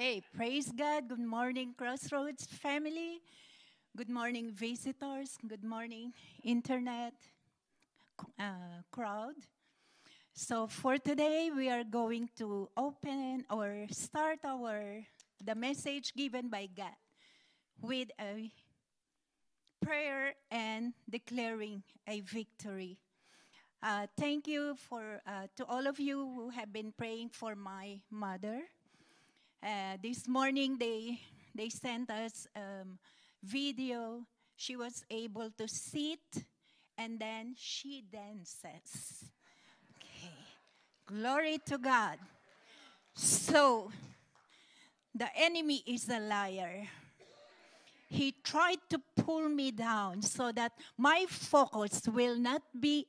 Hey, praise God. Good morning, Crossroads family. Good morning, visitors. Good morning, internet crowd. So for today, we are going to open or start the message given by God with a prayer and declaring a victory. Thank you to all of you who have been praying for my mother. This morning they sent us video. She was able to sit and then she dances. Okay. Glory to God. So the enemy is a liar. He tried to pull me down so that my focus will be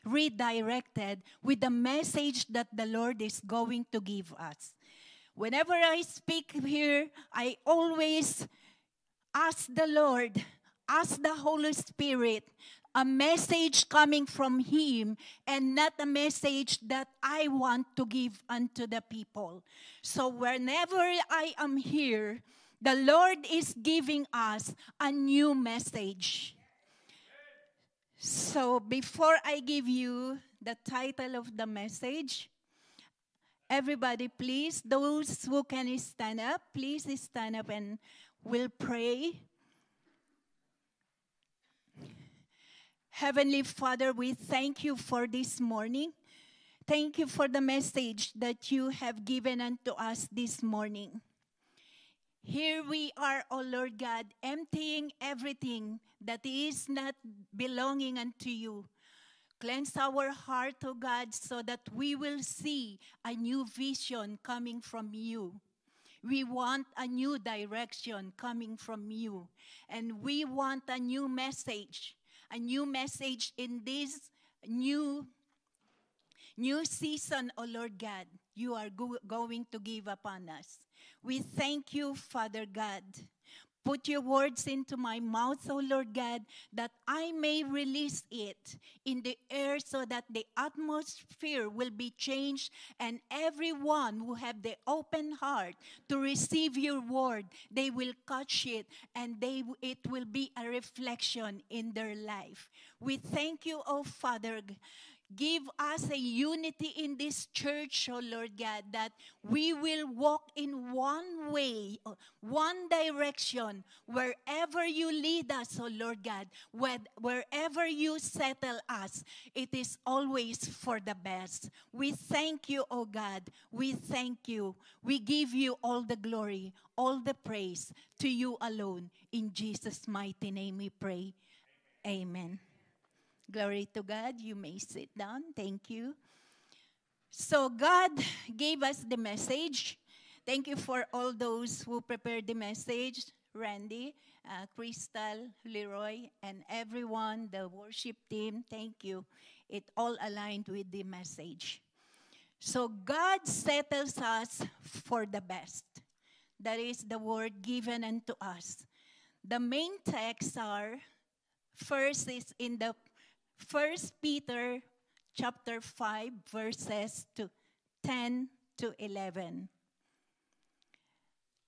redirected with the message that the Lord is going to give us. Whenever I speak here, I always ask the Lord, ask the Holy Spirit, a message coming from Him and not a message that I want to give unto the people. So whenever I am here, the Lord is giving us a new message. So before I give you the title of the message, everybody, please, those who can stand up, please stand up and we'll pray. Heavenly Father, we thank you for this morning. Thank you for the message that you have given unto us this morning. Here we are, O Lord God, emptying everything that is not belonging unto you. Cleanse our heart, O God, so that we will see a new vision coming from you. We want a new direction coming from you. And we want a new message in this new season, O Lord God, you are going to give upon us. We thank you, Father God. Put your words into my mouth, O Lord God, that I may release it in the air so that the atmosphere will be changed and everyone who have the open heart to receive your word, they will catch it and it will be a reflection in their life. We thank you, O Father. Give us a unity in this church, oh Lord God, that we will walk in one way, one direction, wherever you lead us, oh Lord God, wherever you settle us, it is always for the best. We thank you, oh God. We thank you. We give you all the glory, all the praise to you alone. In Jesus' mighty name we pray. Amen. Glory to God. You may sit down. Thank you. So God gave us the message. Thank you for all those who prepared the message. Randy, Crystal, Leroy, and everyone, the worship team. Thank you. It all aligned with the message. So God settles us for the best. That is the word given unto us. The main texts are, first is in the 1 Peter chapter 5, verses 10 to 11.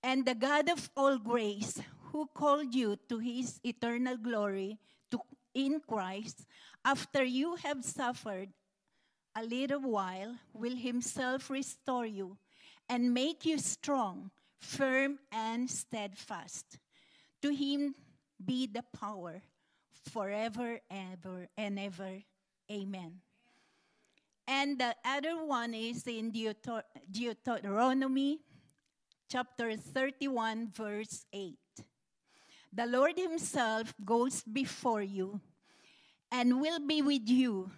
And the God of all grace, who called you to his eternal glory in Christ, after you have suffered a little while, will himself restore you and make you strong, firm, and steadfast. To him be the power forever, ever, and ever. Amen. And the other one is in Deuteronomy chapter 31, verse 8. The Lord himself goes before you and will be with you.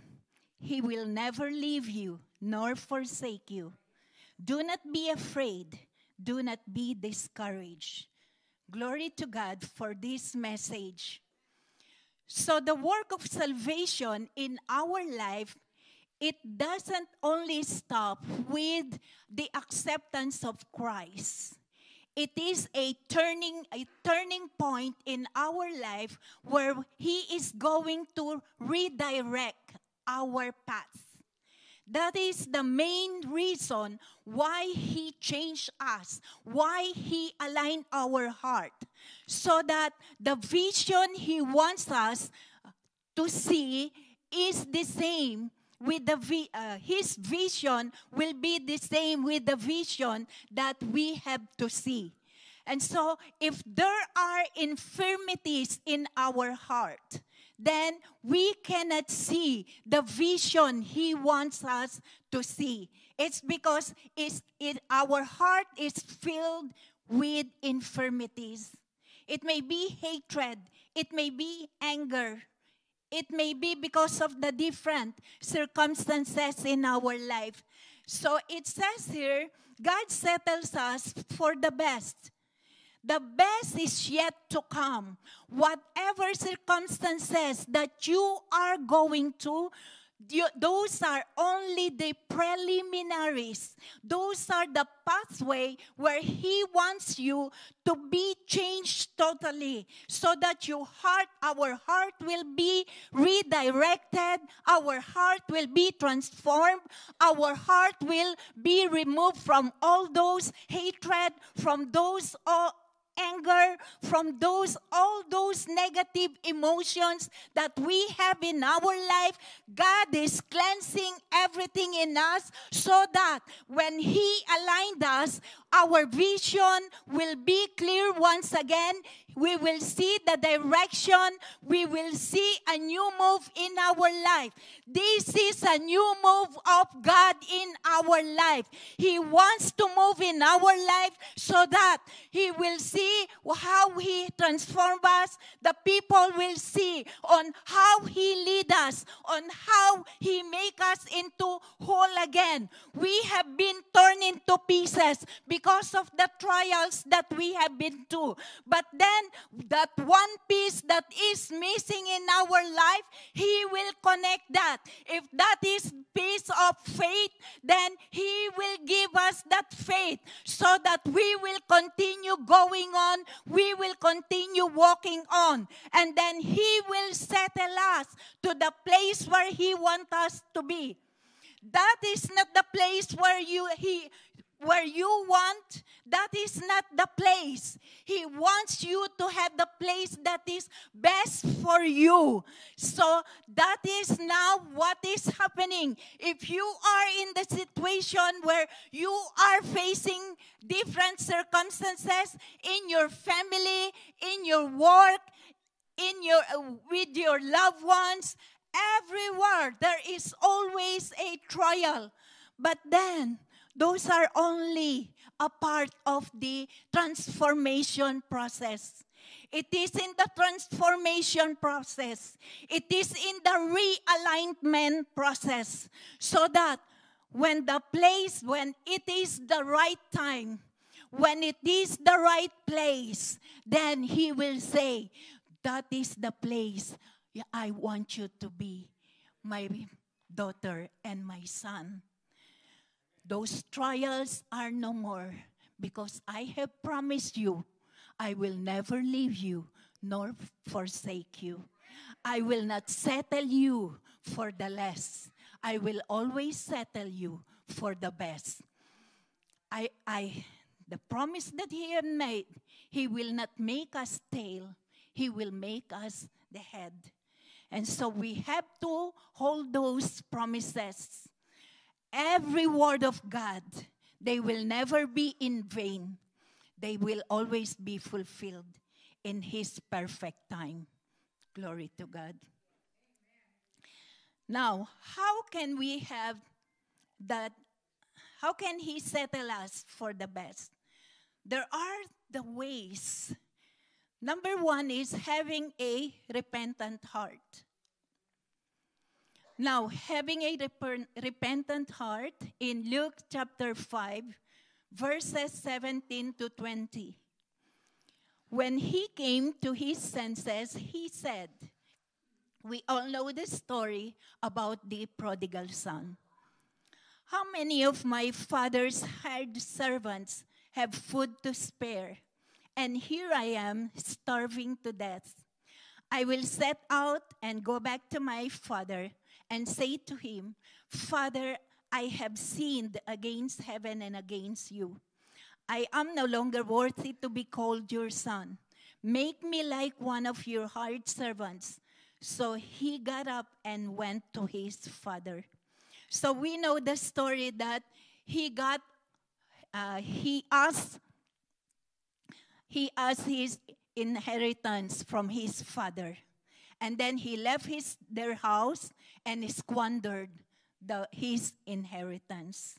He will never leave you nor forsake you. Do not be afraid. Do not be discouraged. Glory to God for this message. So the work of salvation in our life, it doesn't only stop with the acceptance of Christ. It is a turning point in our life where he is going to redirect our path. That is the main reason why He changed us, why He aligned our heart, so that the vision He wants us to see is the same with His vision will be the same with the vision that we have to see. And so, if there are infirmities in our heart, then we cannot see the vision He wants us to see. It's because our heart is filled with infirmities. It may be hatred. It may be anger. It may be because of the different circumstances in our life. So it says here, God settles us for the best. The best is yet to come. Whatever circumstances that you are going to, those are only the preliminaries. Those are the pathway where He wants you to be changed totally, so that our heart will be redirected, our heart will be transformed, our heart will be removed from all those hatred, from those anger, from all those negative emotions that we have in our life. God is cleansing everything in us, so that when He aligned us, our vision will be clear once again. We will see the direction. We will see a new move in our life. This is a new move of God in our life. He wants to move in our life so that He will see how He transforms us. The people will see on how He leads us, on how He makes us into whole again. We have been torn into pieces because of the trials that we have been through. But then that one piece that is missing in our life, He will connect that. If that is piece of faith, then He will give us that faith so that we will continue going on. We will continue walking on. And then He will settle us to the place where He wants us to be. That is not the place where you want. That is not the place. He wants you to have the place that is best for you. So that is now what is happening. If you are in the situation where you are facing different circumstances in your family, in your work, with your loved ones, everywhere there is always a trial. But then those are only a part of the transformation process. It is in the transformation process. It is in the realignment process. So that when it is the right time, when it is the right place, then He will say, that is the place I want you to be, my daughter and my son. Those trials are no more, because I have promised you, I will never leave you nor forsake you. I will not settle you for the less. I will always settle you for the best. The promise that He had made, He will not make us tail. He will make us the head. And so we have to hold those promises. Every word of God, they will never be in vain. They will always be fulfilled in His perfect time. Glory to God. Now, how can we have that? How can He settle us for the best? There are the ways. Number one is having a repentant heart. Now, having a repentant heart, in Luke chapter 5, verses 17 to 20. When he came to his senses, he said, we all know the story about the prodigal son. How many of my father's hired servants have food to spare? And here I am, starving to death. I will set out and go back to my father and say to him, Father, I have sinned against heaven and against you. I am no longer worthy to be called your son. Make me like one of your hired servants. So he got up and went to his father. So we know the story that he asked his inheritance from his father. And then he left their house and squandered his inheritance.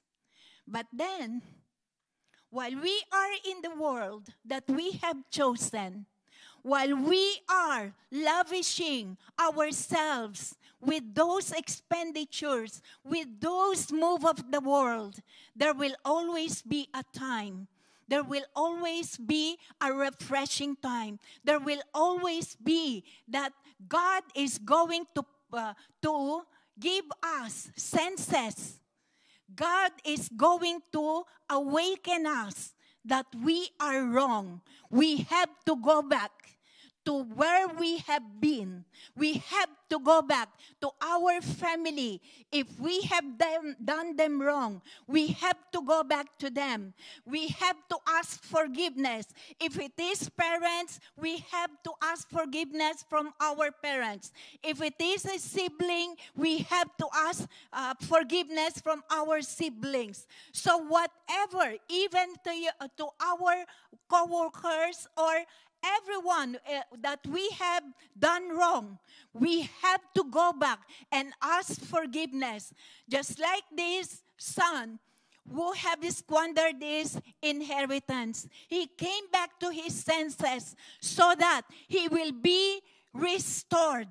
But then, while we are in the world that we have chosen, while we are lavishing ourselves with those expenditures, with those moves of the world, there will always be a time. There will always be a refreshing time. There will always be that God is going to give us senses. God is going to awaken us that we are wrong. We have to go back to where we have been. We have to go back to our family. If we have done them wrong, we have to go back to them. We have to ask forgiveness. If it is parents, we have to ask forgiveness from our parents. If it is a sibling, we have to ask forgiveness from our siblings. So whatever, even to our co-workers or everyone that we have done wrong, we have to go back and ask forgiveness. Just like this son who have squandered his inheritance. He came back to his senses so that he will be restored.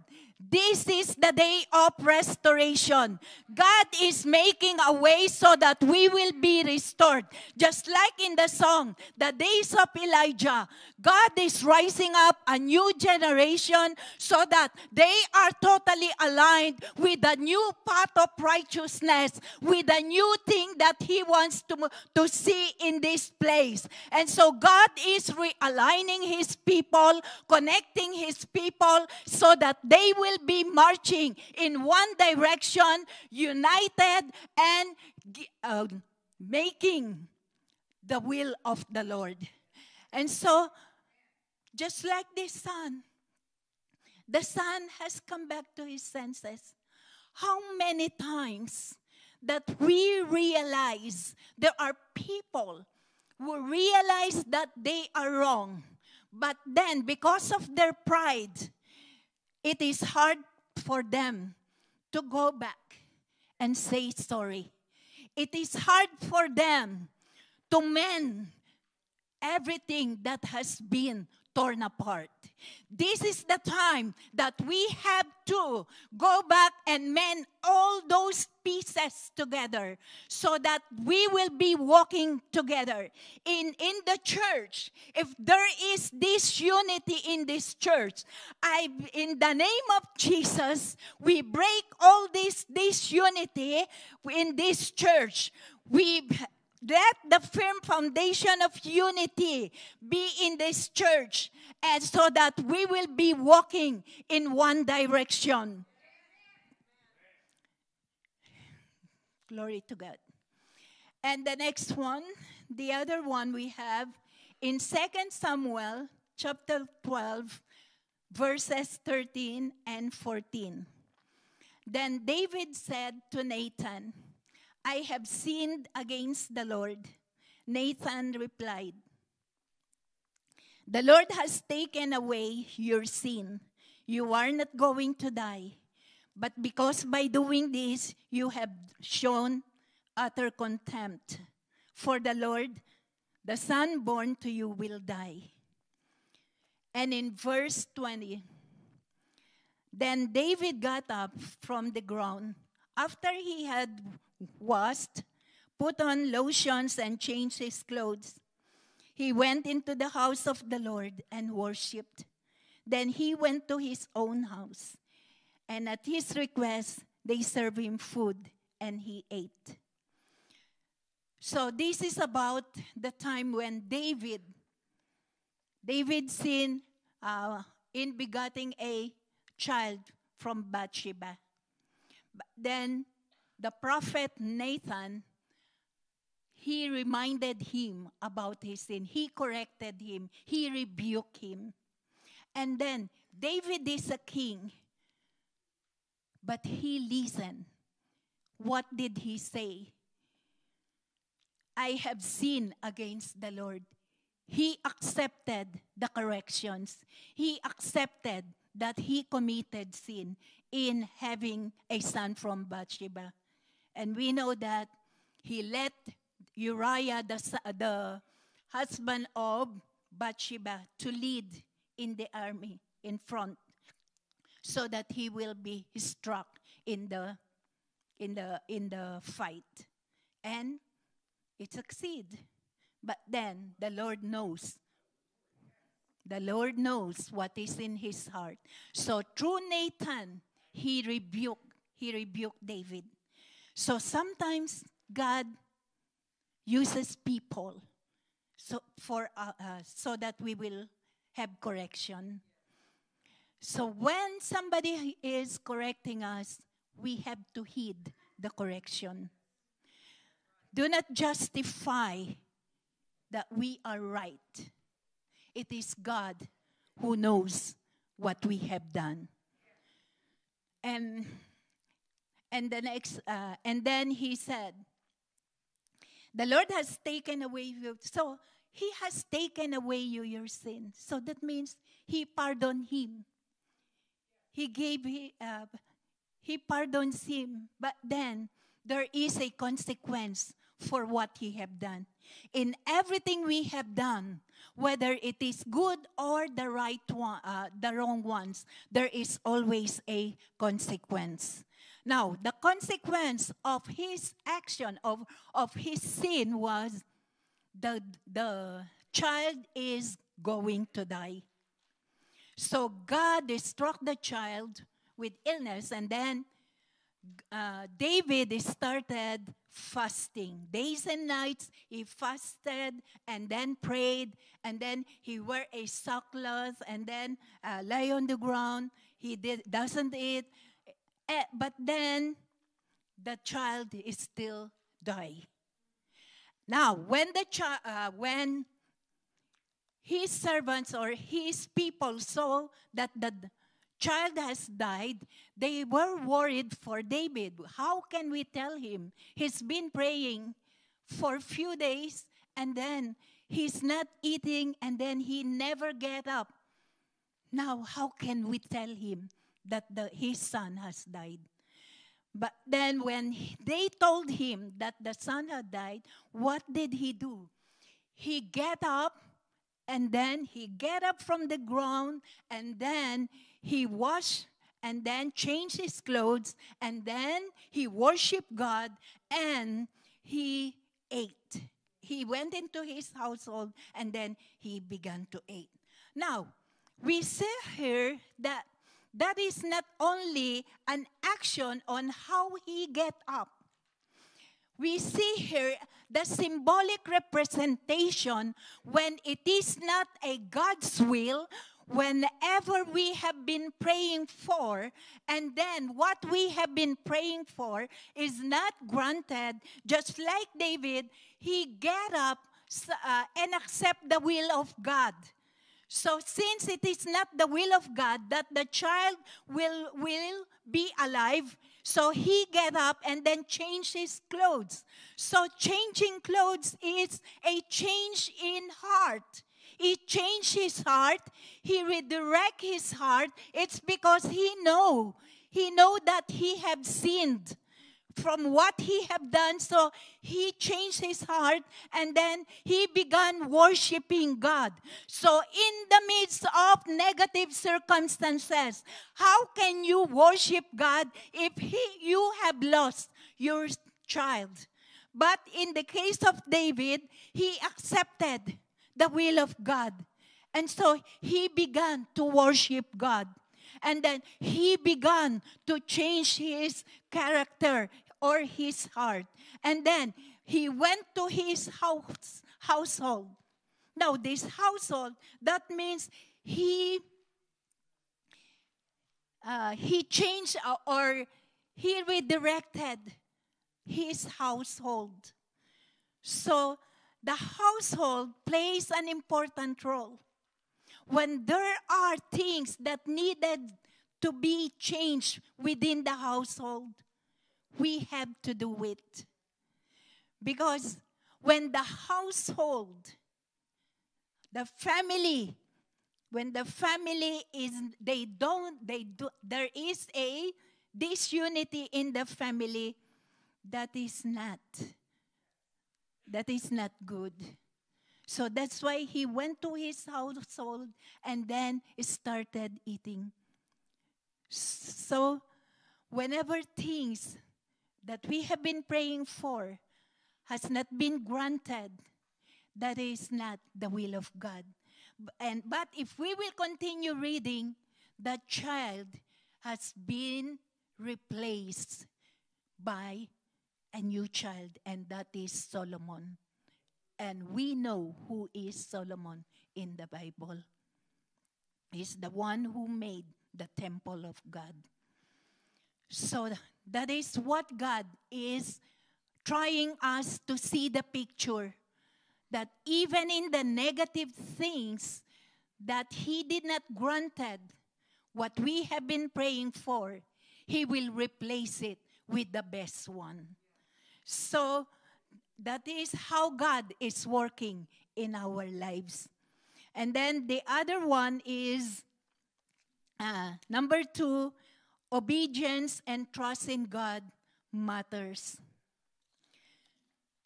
This is the day of restoration. God is making a way so that we will be restored. Just like in the song, the days of Elijah, God is rising up a new generation so that they are totally aligned with the new path of righteousness, with the new thing that He wants to see in this place. And so God is realigning His people, connecting His people so that they will be marching in one direction, united, and making the will of the Lord. And so, just like this son, the son has come back to his senses. How many times that we realize there are people who realize that they are wrong, but then because of their pride, it is hard for them to go back and say sorry. It is hard for them to mend everything that has been torn apart. This is the time that we have to go back and mend all those pieces together so that we will be walking together. In the church, if there is this unity in this church, in the name of Jesus, we break all this unity in this church. We let the firm foundation of unity be in this church, and so that we will be walking in one direction. Glory to God. And the next one, the other one we have in 2 Samuel chapter 12, verses 13 and 14. Then David said to Nathan, I have sinned against the Lord. Nathan replied, the Lord has taken away your sin. You are not going to die. But because by doing this, you have shown utter contempt for the Lord, the son born to you will die. And in verse 20, then David got up from the ground after he had washed, put on lotions, and changed his clothes. He went into the house of the Lord and worshipped. Then he went to his own house, and at his request, they served him food, and he ate. So this is about the time when David sinned in begetting a child from Bathsheba. But then the prophet Nathan, he reminded him about his sin. He corrected him. He rebuked him. And then David is a king, but he listened. What did he say? I have sinned against the Lord. He accepted the corrections. He accepted that he committed sin in having a son from Bathsheba. And we know that he let Uriah, the husband of Bathsheba, to lead in the army in front, so that he will be struck in the fight. And it succeeded. But then the Lord knows. The Lord knows what is in his heart. So through Nathan, he rebuked David. So sometimes God uses people so that we will have correction. So when somebody is correcting us, we have to heed the correction. Do not justify that we are right. It is God who knows what we have done. And then he said, the Lord has taken away you. So he has taken away your sin. So that means he pardoned him. He pardons him. But then there is a consequence for what he have done. In everything we have done, whether it is good or the right one, the wrong ones, there is always a consequence. Now, the consequence of his action, of his sin, was the child is going to die. So God struck the child with illness, and then David started fasting. Days and nights, he fasted and then prayed, and then he wear a sackcloth and then lay on the ground. He doesn't eat. But then the child is still dying. Now, when his servants or his people saw that the child has died, they were worried for David. How can we tell him? He's been praying for a few days, and then he's not eating, and then he never get up. Now, how can we tell him that his son has died? But then when they told him that the son had died, what did he do? He get up, and then he get up from the ground, and then he washed, and then changed his clothes, and then he worshiped God, and he ate. He went into his household, and then he began to eat. Now, we see here that is not only an action on how he get up. We see here the symbolic representation when it is not a God's will, whenever we have been praying for, and then what we have been praying for is not granted, just like David, he get up and accept the will of God. So since it is not the will of God that the child will be alive, so he get up and then change his clothes. So changing clothes is a change in heart. He changed his heart. He redirect his heart. It's because he know that he have sinned from what he have done. So he changed his heart, and then he began worshiping God. So in the midst of negative circumstances, how can you worship God if you have lost your child? But in the case of David, he accepted the will of God. And so he began to worship God. And then he began to change his character or his heart. And then he went to his household. Now, this household, that means he changed or he redirected his household. So the household plays an important role. When there are things that needed to be changed within the household, we have to do it. Because when the household, the family, when the family is, there is a disunity in the family, that is not good. So that's why he went to his household and then started eating. So whenever things that we have been praying for has not been granted, that is not the will of God. But if we will continue reading, the child has been replaced by a new child, and that is Solomon. And we know who is Solomon in the Bible. He's the one who made the temple of God. So that is what God is trying us to see the picture. That even in the negative things that He did not granted, what we have been praying for, He will replace it with the best one. So that is how God is working in our lives. And then the other one is, number 2, obedience and trust in God matters.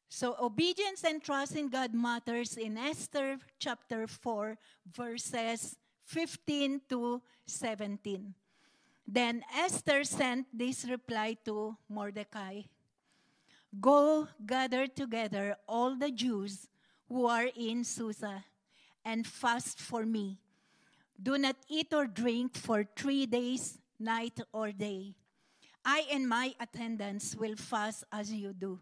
So obedience and trust in God matters in Esther chapter 4, verses 15 to 17. Then Esther sent this reply to Mordecai. Go gather together all the Jews who are in Susa and fast for me. Do not eat or drink for 3 days, night or day. I and my attendants will fast as you do.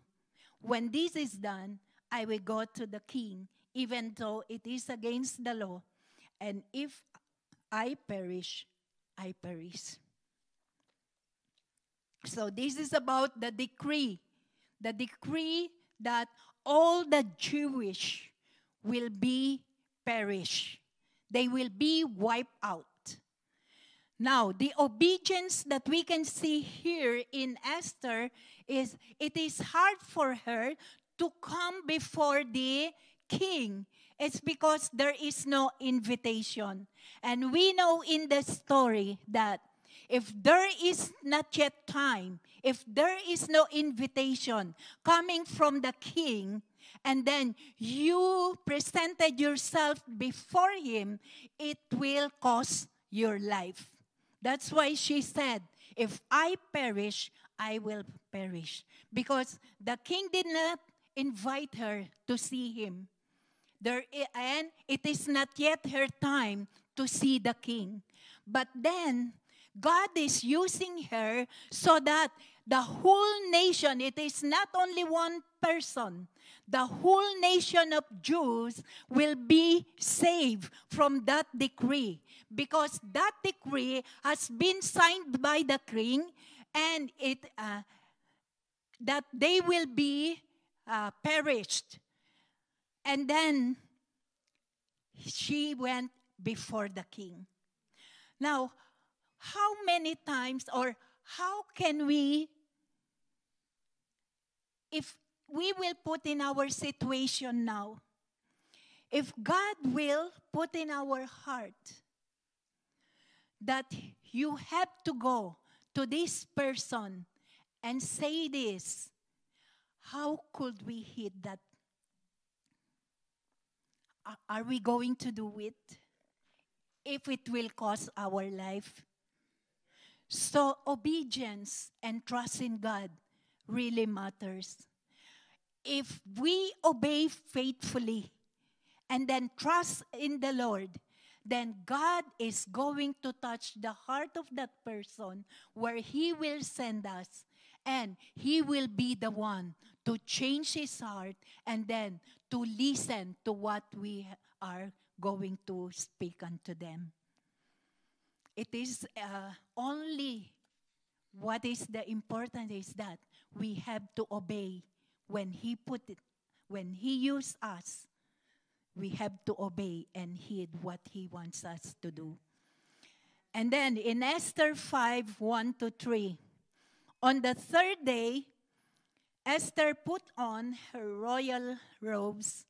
When this is done, I will go to the king, even though it is against the law. And if I perish, I perish. So this is about the decree. The decree that all the Jewish will be perished. They will be wiped out. Now, the obedience that we can see here in Esther is, it is hard for her to come before the king. It's because there is no invitation. And we know in the story that if there is not yet time, if there is no invitation coming from the king, and then you presented yourself before him, it will cost your life. That's why she said, if I perish, I will perish. Because the king did not invite her to see him. And it is not yet her time to see the king. But then, God is using her so that the whole nation, it is not only one person, the whole nation of Jews will be saved from that decree. Because that decree has been signed by the king, and that they will be perished. And then she went before the king. Now, how many times, or how can we, if we will put in our situation now, if God will put in our heart that you have to go to this person and say this, how could we hit that? Are we going to do it if it will cost our life? So obedience and trust in God really matters. If we obey faithfully and then trust in the Lord, then God is going to touch the heart of that person where He will send us. And He will be the one to change his heart and then to listen to what we are going to speak unto them. It is only what is the important is that we have to obey. When He used us, we have to obey and heed what He wants us to do. And then in Esther 5:1-3, on the third day, Esther put on her royal robes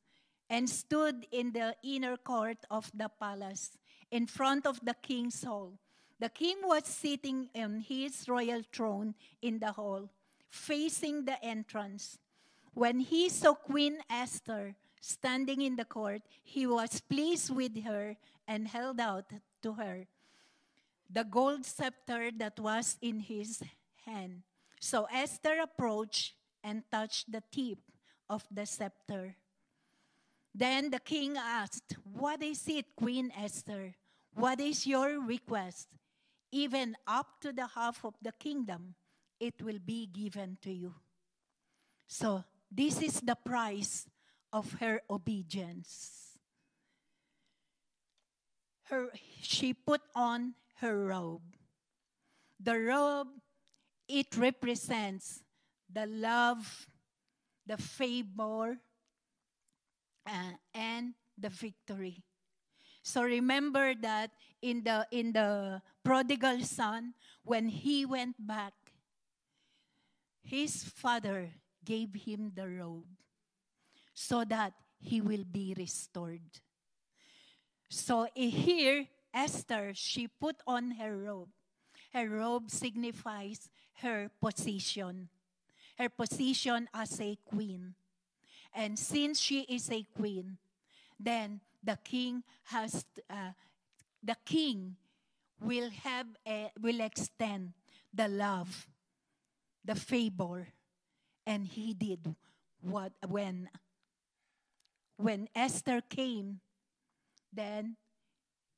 and stood in the inner court of the palace in front of the king's hall. The king was sitting on his royal throne in the hall, facing the entrance. When he saw Queen Esther standing in the court, he was pleased with her and held out to her the gold scepter that was in his hand. So Esther approached and touched the tip of the scepter. Then the king asked, "What is it, Queen Esther? What is your request? Even up to the half of the kingdom, it will be given to you." So this is the price of her obedience. She put on her robe. The robe, it represents the love, the favor, and the victory. So remember that in the prodigal son, when he went back, his father gave him the robe so that he will be restored. So here, Esther, she put on her robe. Her robe signifies her position as a queen. And since she is a queen, then the king will extend the love, the favor, and he did what when Esther came, then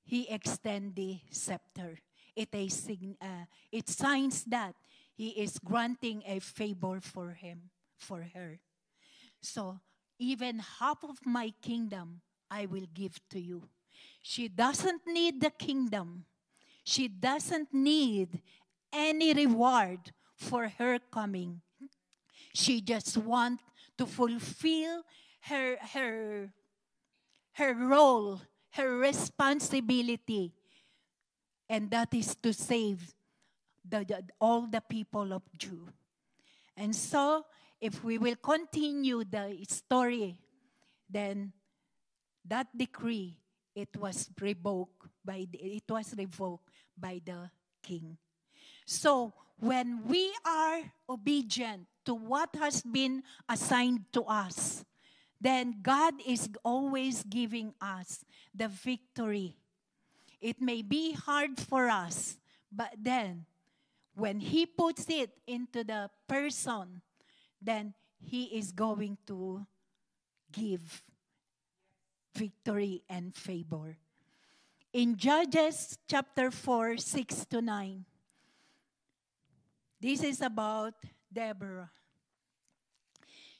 he extended the scepter. It signs that he is granting a favor for her. So even half of my kingdom I will give to you. She doesn't need the kingdom. She doesn't need any reward for her coming. She just wants to fulfill her role, her responsibility, and that is to save all the people of Judah. And so, if we will continue the story, then that decree, it was revoked by the king. So, when we are obedient to what has been assigned to us, then God is always giving us the victory. It may be hard for us, but then when He puts it into the person, then He is going to give victory and favor. In Judges chapter 4:6-9, this is about Deborah.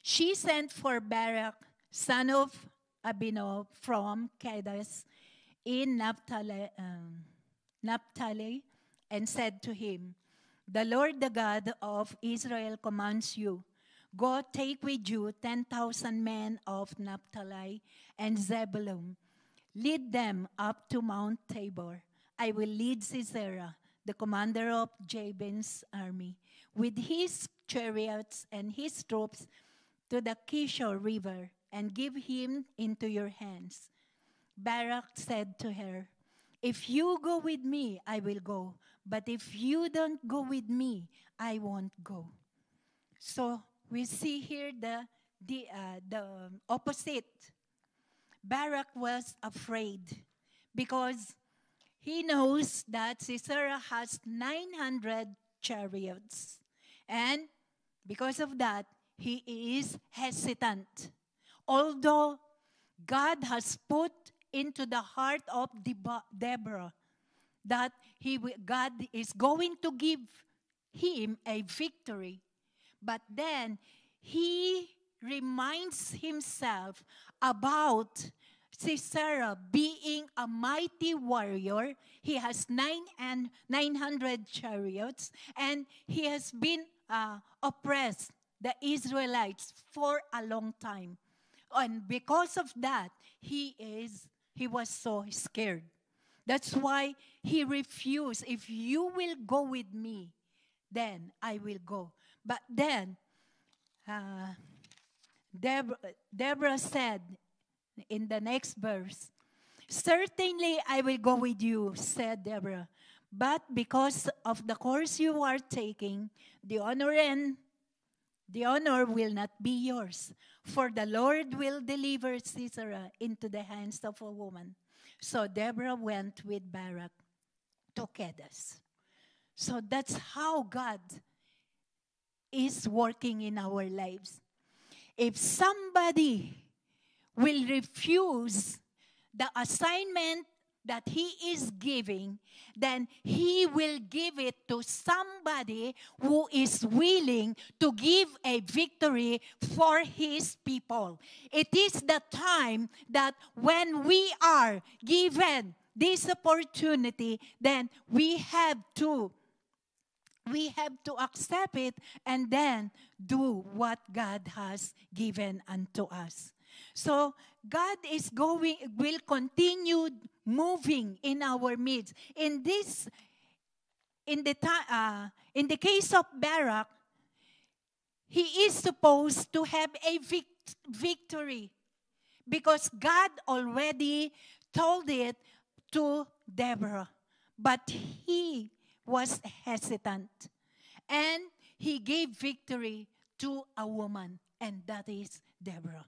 She sent for Barak, son of Abinoam, from Kadesh in Naphtali, and said to him, "The Lord, the God of Israel, commands you, go take with you 10,000 men of Naphtali and Zebulun. Lead them up to Mount Tabor. I will lead Sisera, the commander of Jabin's army, with his chariots and his troops to the Kishon River, and give him into your hands." Barak said to her, "If you go with me, I will go. But if you don't go with me, I won't go." So we see here the opposite. Barak was afraid because he knows that Sisera has 900 chariots. And because of that, he is hesitant. Although God has put into the heart of Deborah that God is going to give him a victory. But then he reminds himself about Sisera being a mighty warrior. He has 900 chariots, and he has been oppressed the Israelites for a long time. And because of that, he was so scared. That's why he refused. If you will go with me, then I will go. But then uh, Deborah said in the next verse, "Certainly I will go with you," said Deborah. "But because of the course you are taking, the honor will not be yours. For the Lord will deliver Sisera into the hands of a woman." So Deborah went with Barak to Kedes. So that's how God is working in our lives. If somebody will refuse the assignment that he is giving, then he will give it to somebody who is willing to give a victory for his people. It is the time that when we are given this opportunity, then we have to accept it and then do what God has given unto us. So God will continue moving in our midst. In the case of Barak, he is supposed to have a victory because God already told it to Deborah, but he was hesitant, and he gave victory to a woman, and that is Deborah.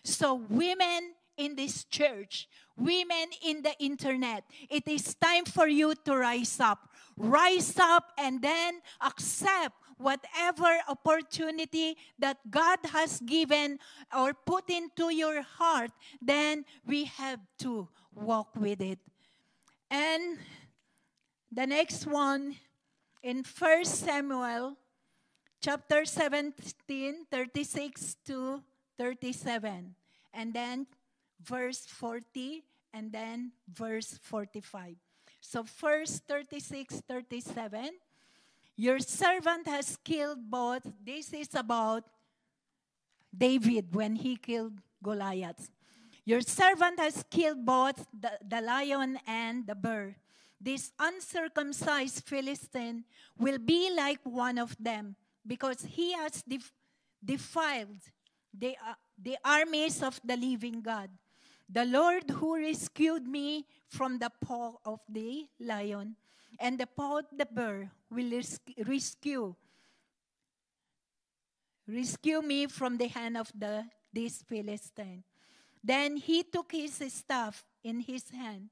So women in this church, women in the internet, it is time for you to rise up. Rise up and then accept whatever opportunity that God has given or put into your heart. Then we have to walk with it. And the next one, in 1 Samuel chapter 17, 36 to 37. And then verse 40, and then verse 45. So first 36, 37. Your servant has killed both. This is about David when he killed Goliath. Your servant has killed both the lion and the bear. This uncircumcised Philistine will be like one of them because he has defiled the armies of the living God. The Lord who rescued me from the paw of the lion and the paw of the bear will rescue me from the hand of this Philistine. Then he took his staff in his hand,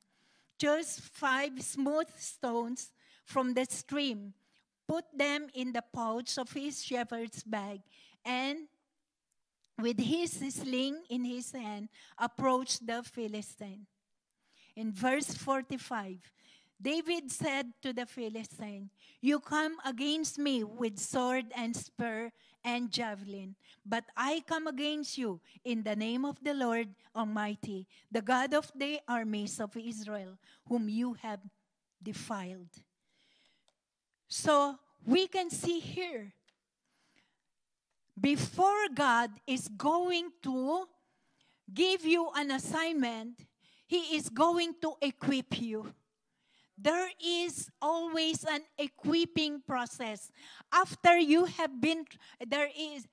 chose 5 smooth stones from the stream, put them in the pouch of his shepherd's bag, and with his sling in his hand, approached the Philistine. In verse 45, David said to the Philistine, "You come against me with sword and spear and javelin, but I come against you in the name of the Lord Almighty, the God of the armies of Israel, whom you have defiled." So we can see here, before God is going to give you an assignment, He is going to equip you. There is always an equipping process. After you have been, there is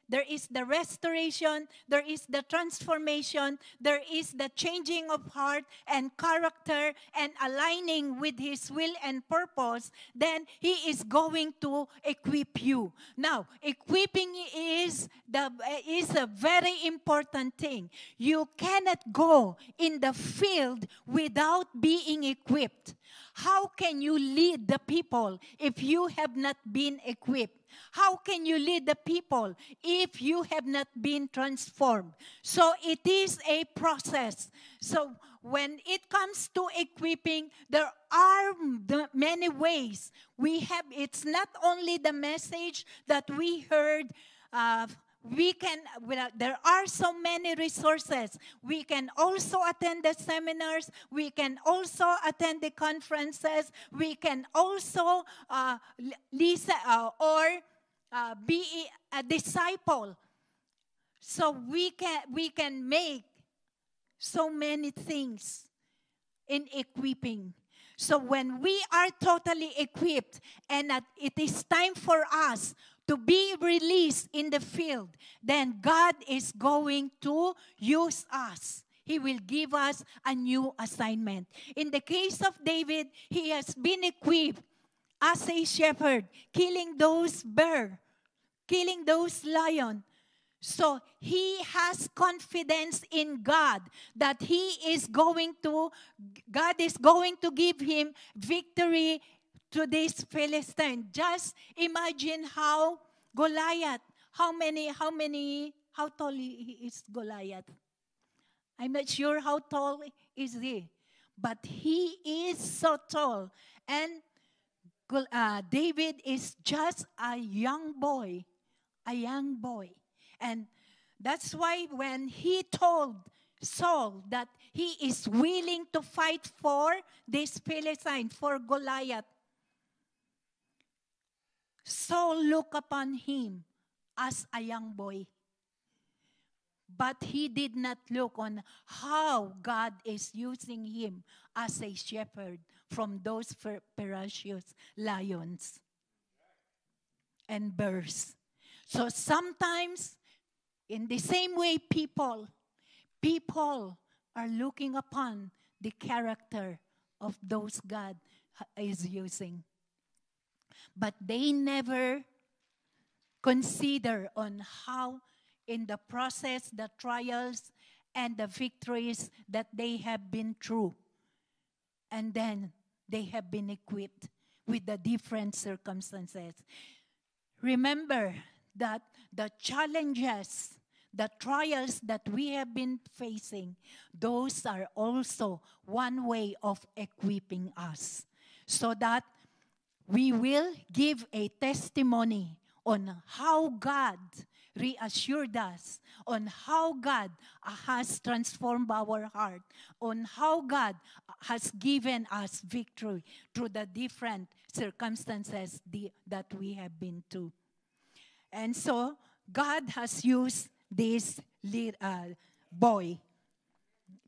the restoration, there is the transformation, there is the changing of heart and character and aligning with His will and purpose. Then He is going to equip you. Now, equipping is a very important thing. You cannot go in the field without being equipped. How can you lead the people if you have not been equipped? How can you lead the people if you have not been transformed? So it is a process. So when it comes to equipping, there are many ways. It's not only the message that we heard. There are so many resources. We can also attend the seminars. We can also attend the conferences. We can also listen or be a disciple. So we can make so many things in equipping. So when we are totally equipped and that it is time for us to be released in the field, then God is going to use us. He will give us a new assignment. In the case of David, he has been equipped as a shepherd, killing those bear, killing those lion. So he has confidence in God that God is going to give him victory to this Philistine. Just imagine how Goliath, how tall is Goliath? I'm not sure how tall is he, but he is so tall. And David is just a young boy. And that's why when he told Saul that he is willing to fight for this Philistine, for Goliath, Saul looked upon him as a young boy. But he did not look on how God is using him as a shepherd from those ferocious lions and bears. So sometimes, in the same way, people are looking upon the character of those God is using. But they never consider on how in the process, the trials and the victories that they have been through. And then they have been equipped with the different circumstances. Remember that the challenges, the trials that we have been facing, those are also one way of equipping us so that we will give a testimony on how God reassured us, on how God has transformed our heart, on how God has given us victory through the different circumstances that we have been to. And so, God has used this boy,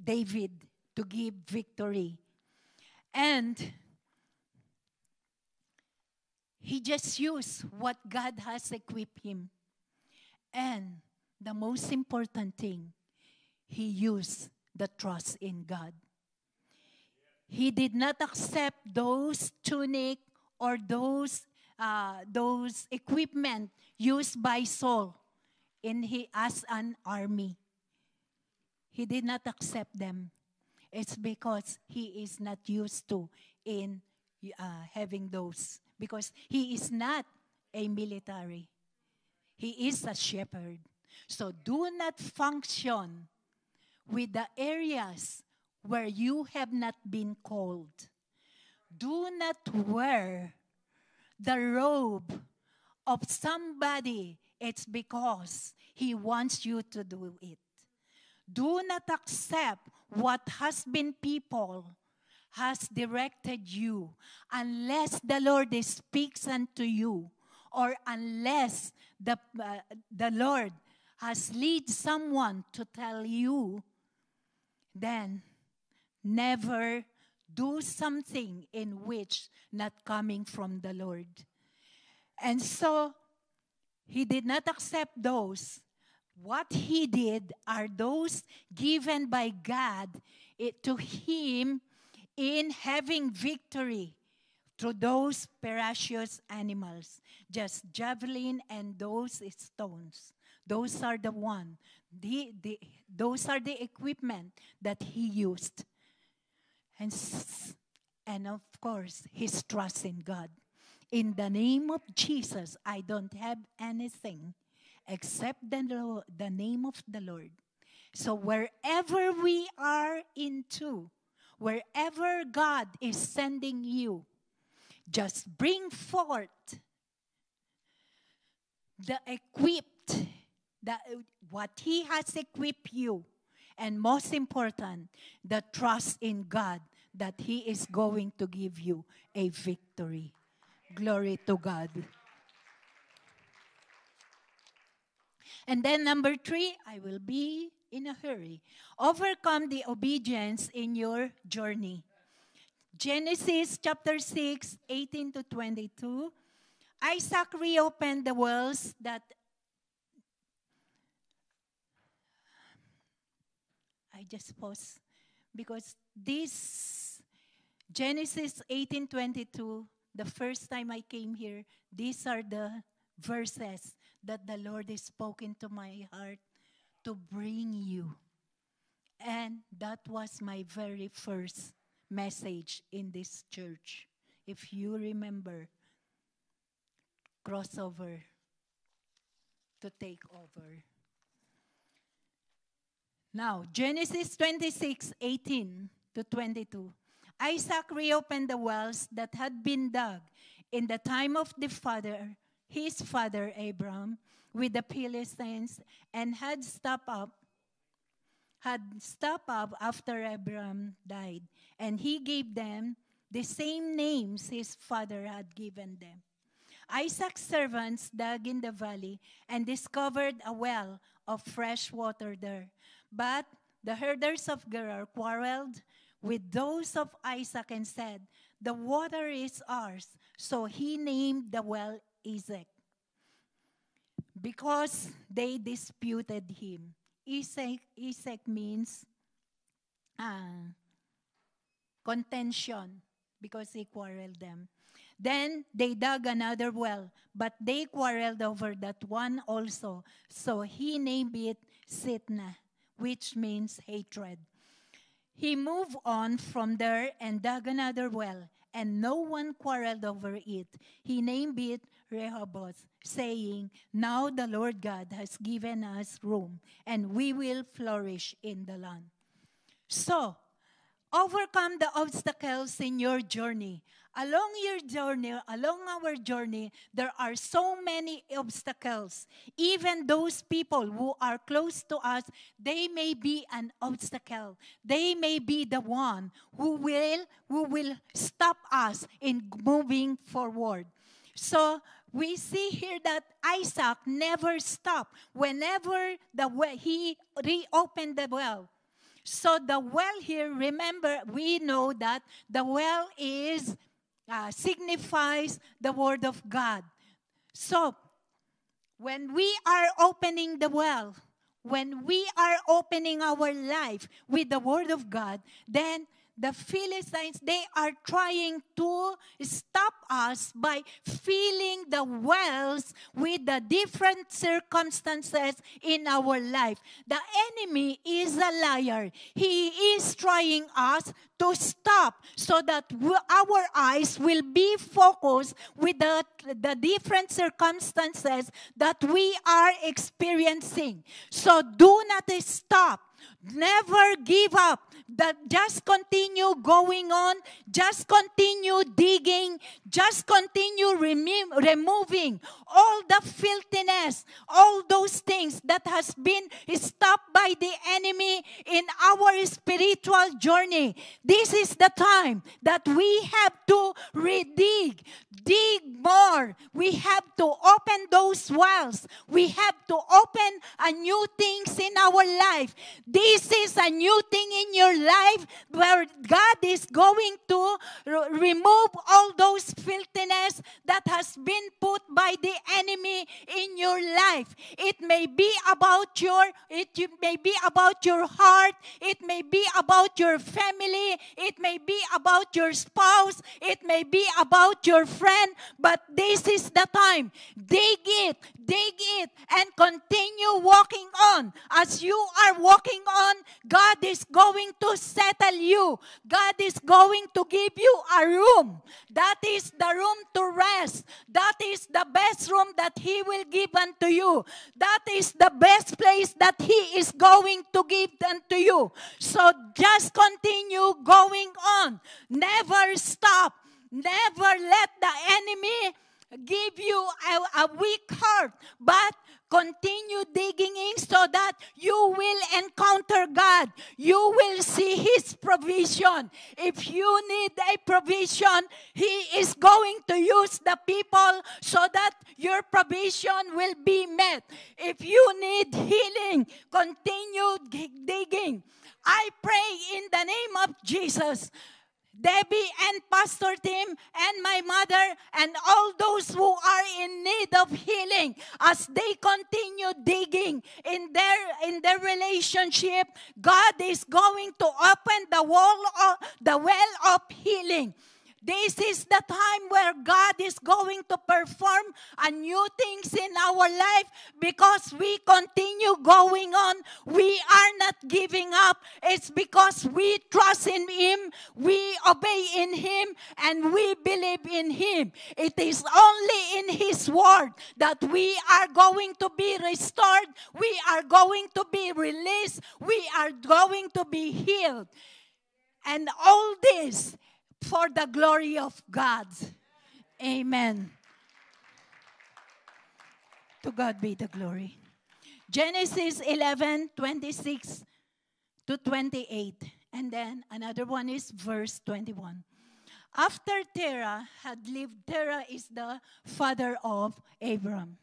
David, to give victory. And he just used what God has equipped him. And the most important thing, he used the trust in God. He did not accept those tunic or those equipment used by Saul as an army. He did not accept them. It's because he is not used to in having those. Because he is not a military. He is a shepherd. So do not function with the areas where you have not been called. Do not wear the robe of somebody. It's because he wants you to do it. Do not accept what people has directed you unless the Lord speaks unto you, or unless the Lord has led someone to tell you. Then never do something in which not coming from the Lord. And so he did not accept those. What he did are those given by God to him in having victory through those precious animals, just javelin and those stones. Those are the one. Those are the equipment that he used. And of course, his trust in God. In the name of Jesus, I don't have anything except the name of the Lord. So wherever we are into, wherever God is sending you, just bring forth what he has equipped you. And most important, the trust in God that he is going to give you a victory. Glory to God. And then number 3, I will be in a hurry. Overcome the obedience in your journey. Genesis chapter 6, 18 to 22. Isaac reopened the wells that I just pause because this Genesis 18:22, the first time I came here, these are the verses that the Lord has spoken to my heart to bring you. And that was my very first message in this church. If you remember, crossover to take over. Now, Genesis 26, 18 to 22. Isaac reopened the wells that had been dug in the time of his father Abraham, with the Philistines, and had stopped up after Abraham died. And he gave them the same names his father had given them. Isaac's servants dug in the valley and discovered a well of fresh water there. But the herders of Gerar quarreled with those of Isaac and said, "The water is ours." So he named the well Esek, because they disputed him. Esek means contention, because he quarreled them. Then they dug another well, but they quarreled over that one also. So he named it Sitnah, which means hatred. He moved on from there and dug another well, and no one quarreled over it. He named it Rehoboth, saying, "Now the Lord God has given us room, and we will flourish in the land." So, overcome the obstacles in your journey. Along our journey, there are so many obstacles. Even those people who are close to us, they may be an obstacle. They may be the one who will stop us in moving forward. So we see here that Isaac never stopped whenever he reopened the well. So the well here, remember, we know that the well signifies the Word of God. So when we are opening the well, when we are opening our life with the Word of God, then the Philistines, they are trying to stop us by filling the wells with the different circumstances in our life. The enemy is a liar. He is trying us to stop so that our eyes will be focused with the different circumstances that we are experiencing. So do not stop. Never give up. Just continue going on. Just continue digging. Just continue removing all the filthiness, all those things that has been stopped by the enemy in our spiritual journey. This is the time that we have to dig more. We have to open those wells. We have to open a new things in our life. This is a new thing in your life where God is going to remove all those filthiness that has been put by the enemy in your life. It may be about your heart. It may be about your family. It may be about your spouse. It may be about your friend. But this is the time. Dig it, and continue walking on. As you are walking on, God is going to settle you. God is going to give you a room. That is the room to rest. That is the best room that He will give unto you. That is the best place that He is going to give unto you. So just continue going on. Never stop. Never let the enemy give you a weak heart, but Continue digging in so that you will encounter God. You will see His provision. If you need a provision, He is going to use the people so that your provision will be met. If you need healing, continue digging. I pray in the name of Jesus, Debbie and Pastor Tim and my mother and all those who are in need of healing, as they continue digging in their relationship, God is going to open the well of healing. This is the time where God is going to perform a new things in our life because we continue going on. We are not giving up. It's because we trust in Him, we obey in Him, and we believe in Him. It is only in His Word that we are going to be restored, we are going to be released, we are going to be healed. And all this for the glory of God. Amen. To God be the glory. Genesis 11:26 to 28. And then another one is verse 21. After Terah had lived, Terah is the father of Abram.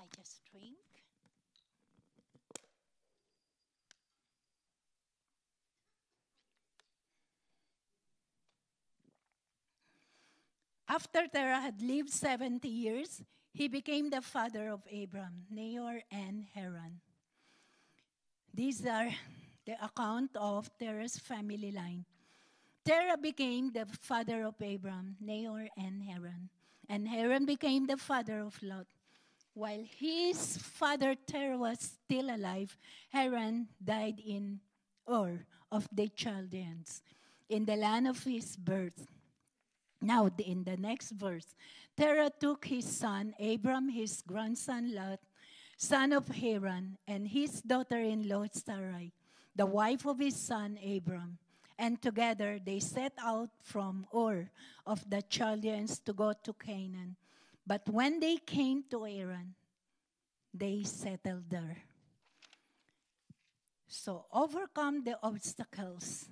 I just drink. After Terah had lived 70 years, he became the father of Abram, Nahor, and Haran. These are the account of Terah's family line. Terah became the father of Abram, Nahor, and Haran. And Haran became the father of Lot. While his father Terah was still alive, Haran died in Ur of the Chaldeans, in the land of his birth. Now, in the next verse, Terah took his son, Abram, his grandson Lot, son of Haran, and his daughter-in-law Sarai, the wife of his son Abram. And together they set out from Ur of the Chaldeans to go to Canaan. But when they came to Haran, they settled there. So, overcome the obstacles.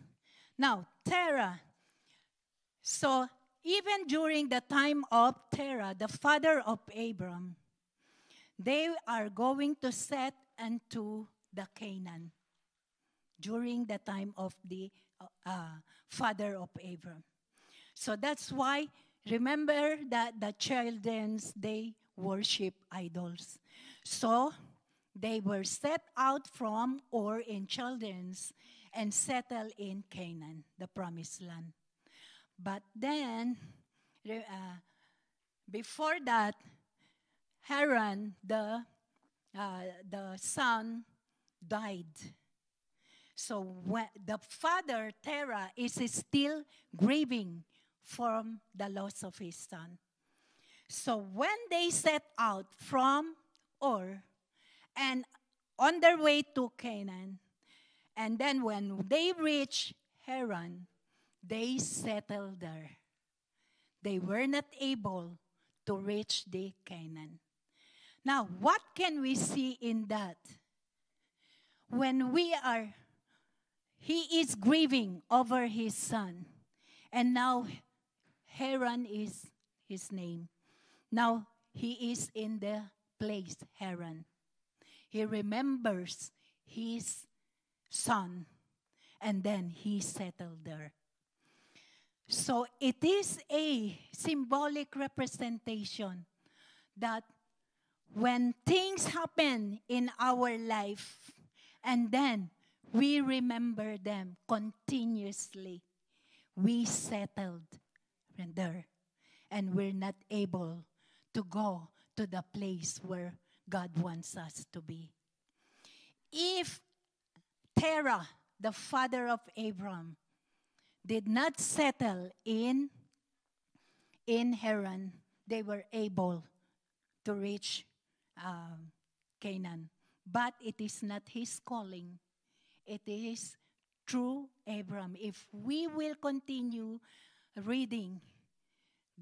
Now, Terah. So, even during the time of Terah, the father of Abram, they are going to set into the Canaan during the time of the father of Abram. So that's why, remember that the Chaldeans, they worship idols. So they were set out from Ur in Chaldeans and settled in Canaan, the promised land. But then, before that, Haran, the son, died. So the father, Terah, is still grieving from the loss of his son. So when they set out from Ur and on their way to Canaan, and then when they reached Haran, they settled there. They were not able to reach the Canaan. Now, what can we see in that? When he is grieving over his son. And now, Haran is his name. Now, he is in the place, Haran. He remembers his son. And then he settled there. So it is a symbolic representation that when things happen in our life and then we remember them continuously, we settled there and we're not able to go to the place where God wants us to be. If Terah, the father of Abram, did not settle in Haran, they were able to reach Canaan. But it is not his calling. It is through Abram. If we will continue reading,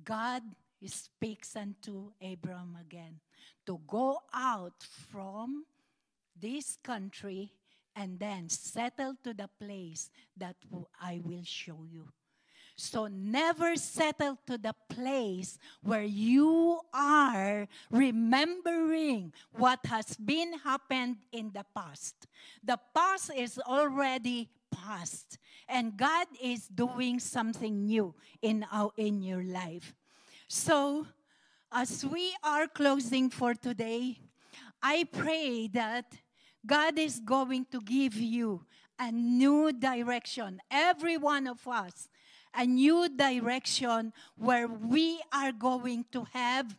God He speaks unto Abram again to go out from this country and then settle to the place that I will show you. So never settle to the place where you are remembering what has been happened in the past. The past is already past, and God is doing something new in your life. So as we are closing for today, I pray that God is going to give you a new direction, every one of us, a new direction where we are going to have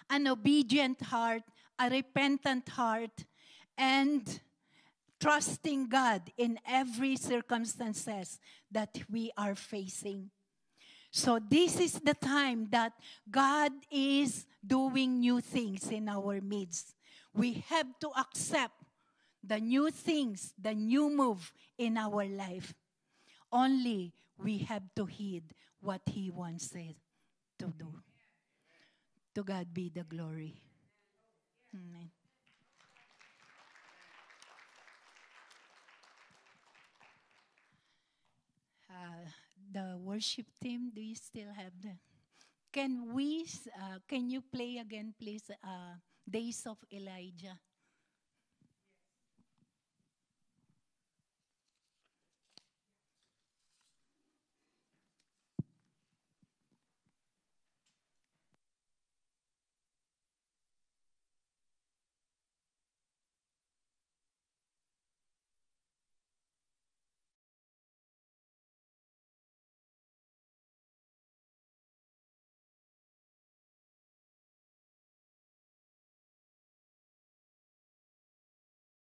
an obedient heart, a repentant heart, and trusting God in every circumstances that we are facing. So this is the time that God is doing new things in our midst. We have to accept the new things, the new move in our life. Only we have to heed what He wants it to do. To God be the glory. Amen. The worship team, do you still have the... Can you play again, please, Days of Elijah?